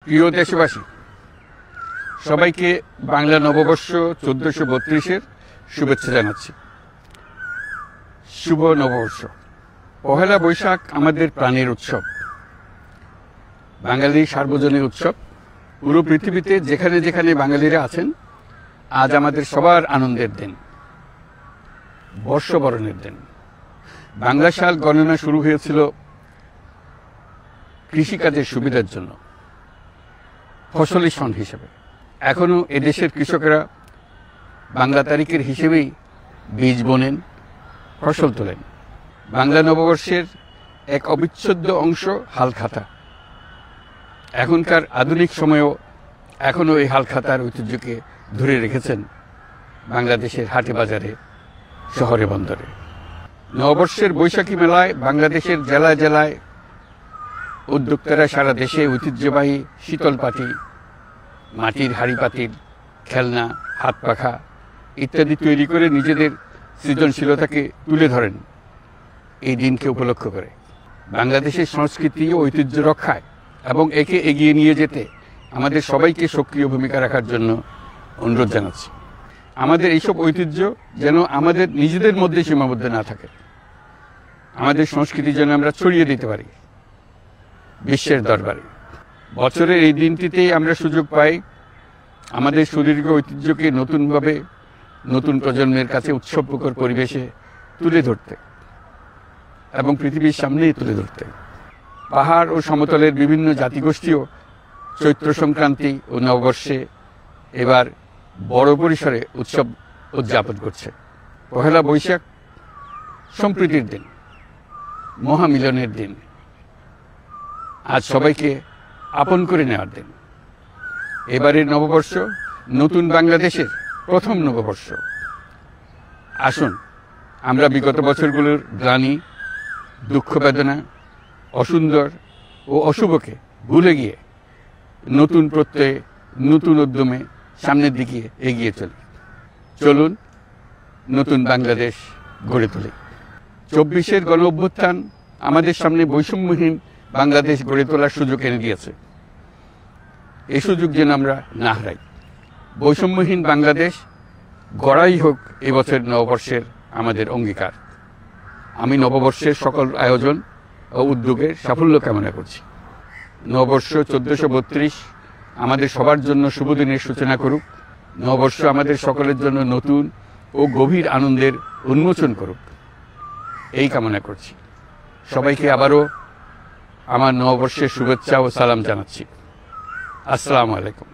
প্রিয় দেশবাসী, সবাইকে বাংলা নববর্ষ 1432-এর শুভেচ্ছা জানাচ্ছি। শুভ নববর্ষ। পহেলা বৈশাখ আমাদের প্রাণের উৎসব, বাঙালির সার্বজনীন উৎসব। পুরো পৃথিবীতে যেখানে যেখানে বাঙালিরা আছেন, আজ আমাদের সবার আনন্দের দিন, বর্ষবরণের দিন। বাংলা সাল গণনা শুরু হয়েছিল কৃষিকাজের সুবিধার জন্য, ফসলি সন হিসেবে। এখনও এদেশের কৃষকেরা বাংলা তারিখের হিসেবেই বীজ বোনেন, ফসল তোলেন। বাংলা নববর্ষের এক অবিচ্ছেদ্য অংশ হালখাতা। এখনকার আধুনিক সময়েও এখনও এই হালখাতার ঐতিহ্যকে ধরে রেখেছেন বাংলাদেশের হাটে বাজারে, শহরে বন্দরে। নববর্ষের বৈশাখী মেলায় বাংলাদেশের জেলায় জেলায় উদ্যোক্তারা সারা দেশে ঐতিহ্যবাহী শীতল পাটি, মাটির হাঁড়ি পাতিল, খেলনা, হাত পাখা ইত্যাদি তৈরি করে নিজেদের সৃজনশীলতাকে তুলে ধরেন এই দিনকে উপলক্ষ করে। বাংলাদেশের সংস্কৃতি ও ঐতিহ্য রক্ষায় এবং একে এগিয়ে নিয়ে যেতে আমাদের সবাইকে সক্রিয় ভূমিকা রাখার জন্য অনুরোধ জানাচ্ছি। আমাদের এইসব ঐতিহ্য যেন আমাদের নিজেদের মধ্যে সীমাবদ্ধ না থাকে, আমাদের সংস্কৃতি যেন আমরা ছড়িয়ে দিতে পারি বিশ্বের দরবারে। বছরের এই দিনটিতেই আমরা সুযোগ পাই আমাদের সুদীর্ঘ ঐতিহ্যকে নতুনভাবে নতুন প্রজন্মের কাছে উৎসবমুখর পরিবেশে তুলে ধরতে এবং পৃথিবীর সামনেই তুলে ধরতে। পাহাড় ও সমতলের বিভিন্ন জাতিগোষ্ঠীও চৈত্র সংক্রান্তি ও নববর্ষে এবার বড় পরিসরে উৎসব উদযাপন করছে। পহেলা বৈশাখ সম্প্রীতির দিন, মহামিলনের দিন, আজ সবাইকে আপন করে নেওয়ার দিন। এবারের নববর্ষ নতুন বাংলাদেশের প্রথম নববর্ষ। আসুন আমরা বিগত বছরগুলোর গ্লানি, দুঃখ, বেদনা, অসুন্দর ও অশুভকে ভুলে গিয়ে নতুন প্রত্যয়ে, নতুন উদ্যমে সামনের দিকে এগিয়ে চলি। চলুন নতুন বাংলাদেশ গড়ে তুলি। 24-এর গণ অভ্যুত্থান আমাদের সামনে বৈষম্যহীন বাংলাদেশ গড়ে তোলার সুযোগ এনে দিয়েছে। এই সুযোগ যেন আমরা না হারাই। বৈষম্যহীন বাংলাদেশ গড়াই হোক এবছর নববর্ষের আমাদের অঙ্গীকার। আমি নববর্ষের সকল আয়োজন ও উদ্যোগের সাফল্য কামনা করছি। নববর্ষ 1432 আমাদের সবার জন্য শুভদিনের সূচনা করুক। নববর্ষ আমাদের সকলের জন্য নতুন ও গভীর আনন্দের উন্মোচন করুক, এই কামনা করছি। সবাইকে আবারও আমার নববর্ষের শুভেচ্ছা ও সালাম জানাচ্ছি। আসসালামু আলাইকুম।